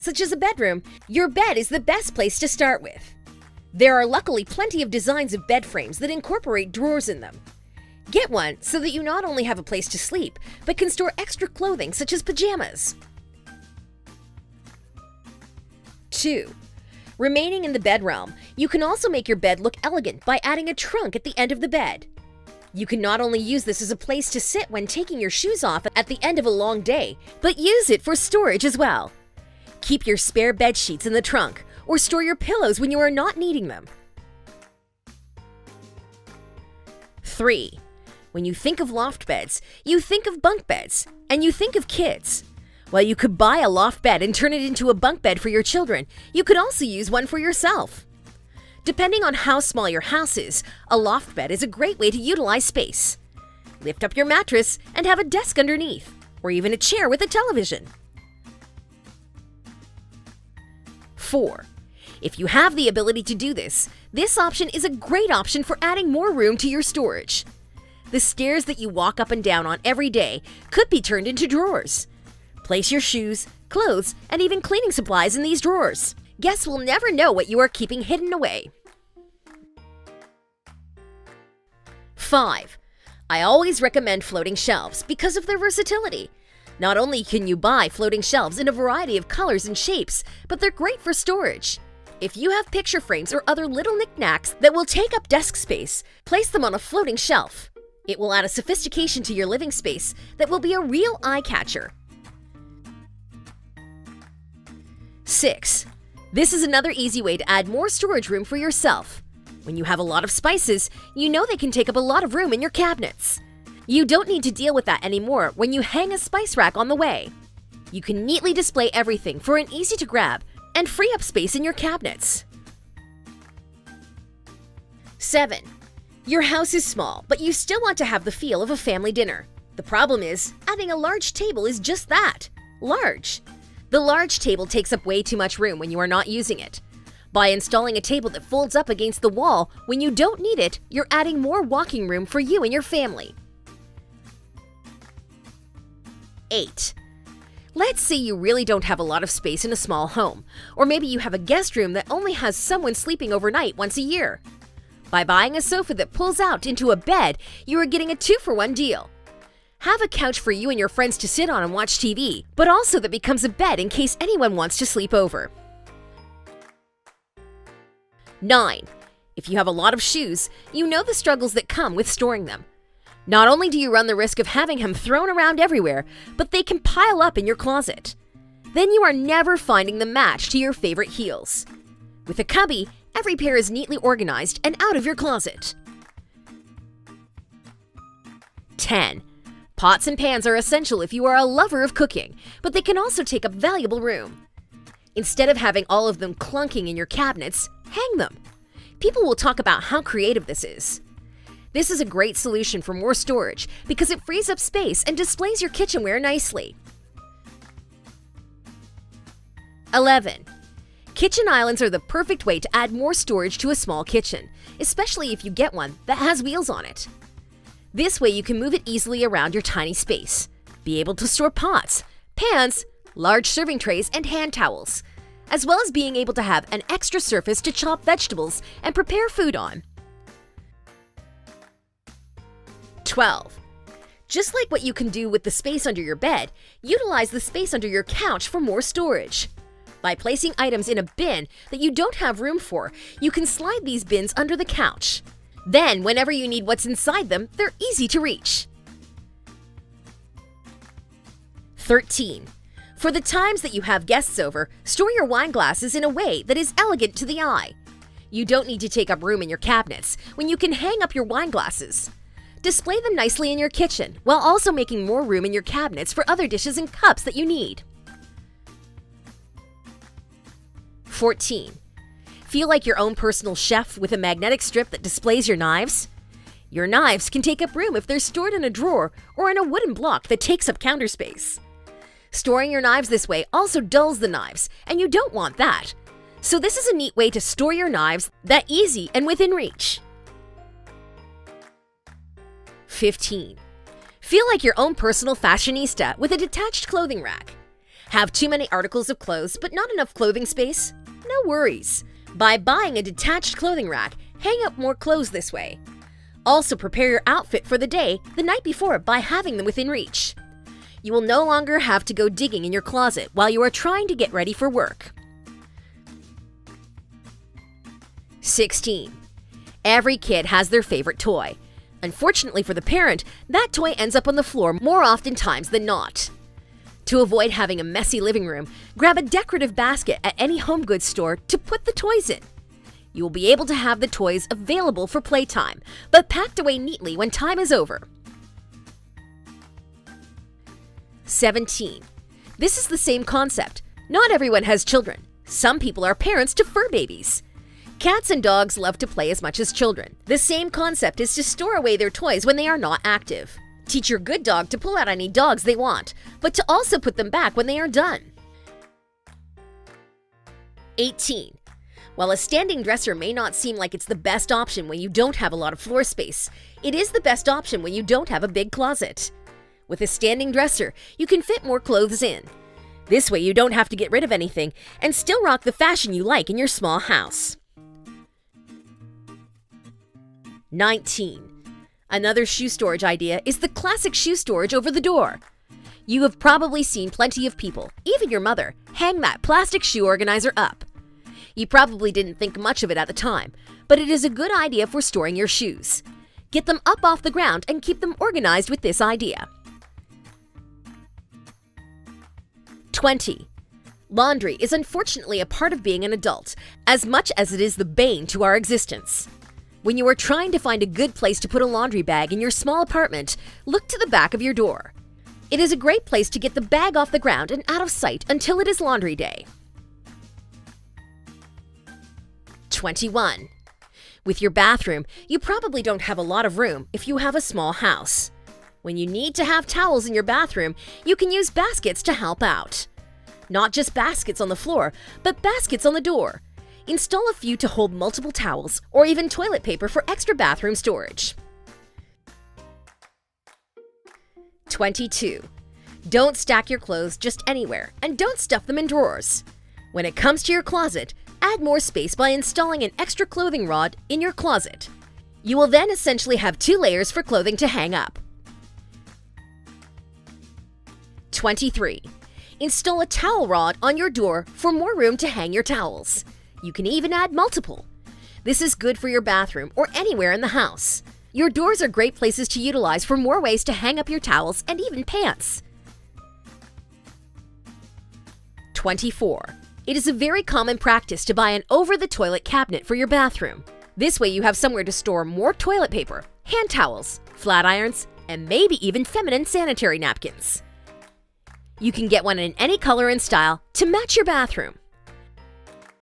such as a bedroom, your bed is the best place to start with. There are luckily plenty of designs of bed frames that incorporate drawers in them. Get one so that you not only have a place to sleep, but can store extra clothing such as pajamas. 2. Remaining in the bed realm, you can also make your bed look elegant by adding a trunk at the end of the bed. You can not only use this as a place to sit when taking your shoes off at the end of a long day, but use it for storage as well. Keep your spare bed sheets in the trunk, or store your pillows when you are not needing them. 3. When you think of loft beds, you think of bunk beds, and you think of kids. While you could buy a loft bed and turn it into a bunk bed for your children, you could also use one for yourself. Depending on how small your house is, a loft bed is a great way to utilize space. Lift up your mattress and have a desk underneath, or even a chair with a television. 4. If you have the ability to do this, this option is a great option for adding more room to your storage. The stairs that you walk up and down on every day could be turned into drawers. Place your shoes, clothes, and even cleaning supplies in these drawers. Guests will never know what you are keeping hidden away. 5. I always recommend floating shelves because of their versatility. Not only can you buy floating shelves in a variety of colors and shapes, but they're great for storage. If you have picture frames or other little knickknacks that will take up desk space, place them on a floating shelf. It will add a sophistication to your living space that will be a real eye-catcher. 6. This is another easy way to add more storage room for yourself. When you have a lot of spices, you know they can take up a lot of room in your cabinets. You don't need to deal with that anymore when you hang a spice rack on the way. You can neatly display everything for an easy-to-grab and free up space in your cabinets. 7. Your house is small, but you still want to have the feel of a family dinner. The problem is, adding a large table is just that, large. The large table takes up way too much room when you are not using it. By installing a table that folds up against the wall when you don't need it, you're adding more walking room for you and your family. 8. Let's say you really don't have a lot of space in a small home, or maybe you have a guest room that only has someone sleeping overnight once a year. By buying a sofa that pulls out into a bed, you are getting a 2-for-1 deal. Have a couch for you and your friends to sit on and watch TV, but also that becomes a bed in case anyone wants to sleep over. 9. If you have a lot of shoes, you know the struggles that come with storing them. Not only do you run the risk of having them thrown around everywhere, but they can pile up in your closet. Then you are never finding the match to your favorite heels. With a Cubby, every pair is neatly organized and out of your closet. 10. Pots and pans are essential if you are a lover of cooking, but they can also take up valuable room. Instead of having all of them clunking in your cabinets, hang them. People will talk about how creative this is. This is a great solution for more storage because it frees up space and displays your kitchenware nicely. 11. Kitchen islands are the perfect way to add more storage to a small kitchen, especially if you get one that has wheels on it. This way you can move it easily around your tiny space. Be able to store pots, pans, large serving trays, and hand towels, as well as being able to have an extra surface to chop vegetables and prepare food on. 12. Just like what you can do with the space under your bed, utilize the space under your couch for more storage. By placing items in a bin that you don't have room for, you can slide these bins under the couch. Then, whenever you need what's inside them, they're easy to reach. 13. For the times that you have guests over, store your wine glasses in a way that is elegant to the eye. You don't need to take up room in your cabinets when you can hang up your wine glasses. Display them nicely in your kitchen, while also making more room in your cabinets for other dishes and cups that you need. 14. Feel like your own personal chef with a magnetic strip that displays your knives? Your knives can take up room if they're stored in a drawer or in a wooden block that takes up counter space. Storing your knives this way also dulls the knives, and you don't want that. So this is a neat way to store your knives that easy and within reach. 15. Feel like your own personal fashionista with a detached clothing rack. Have too many articles of clothes but not enough clothing space? No worries. By buying a detached clothing rack, hang up more clothes this way. Also prepare your outfit for the day the night before by having them within reach. You will no longer have to go digging in your closet while you are trying to get ready for work. 16. Every kid has their favorite toy. Unfortunately for the parent, that toy ends up on the floor more often times than not. To avoid having a messy living room, grab a decorative basket at any home goods store to put the toys in. You will be able to have the toys available for playtime, but packed away neatly when time is over. 17. This is the same concept. Not everyone has children. Some people are parents to fur babies. Cats and dogs love to play as much as children. The same concept is to store away their toys when they are not active. Teach your good dog to pull out any dogs they want, but to also put them back when they are done. 18. While a standing dresser may not seem like it's the best option when you don't have a lot of floor space, it is the best option when you don't have a big closet. With a standing dresser, you can fit more clothes in. This way you don't have to get rid of anything and still rock the fashion you like in your small house. 19. Another shoe storage idea is the classic shoe storage over the door. You have probably seen plenty of people, even your mother, hang that plastic shoe organizer up. You probably didn't think much of it at the time, but it is a good idea for storing your shoes. Get them up off the ground and keep them organized with this idea. 20. Laundry is unfortunately a part of being an adult, as much as it is the bane to our existence. When you are trying to find a good place to put a laundry bag in your small apartment, look to the back of your door. It is a great place to get the bag off the ground and out of sight until it is laundry day. 21. With your bathroom, you probably don't have a lot of room if you have a small house. When you need to have towels in your bathroom, you can use baskets to help out. Not just baskets on the floor, but baskets on the door. Install a few to hold multiple towels or even toilet paper for extra bathroom storage. 22. Don't stack your clothes just anywhere and don't stuff them in drawers. When it comes to your closet, add more space by installing an extra clothing rod in your closet. You will then essentially have 2 layers for clothing to hang up. 23. Install a towel rod on your door for more room to hang your towels. You can even add multiple. This is good for your bathroom or anywhere in the house. Your doors are great places to utilize for more ways to hang up your towels and even pants. 24. It is a very common practice to buy an over-the-toilet cabinet for your bathroom. This way you have somewhere to store more toilet paper, hand towels, flat irons, and maybe even feminine sanitary napkins. You can get one in any color and style to match your bathroom.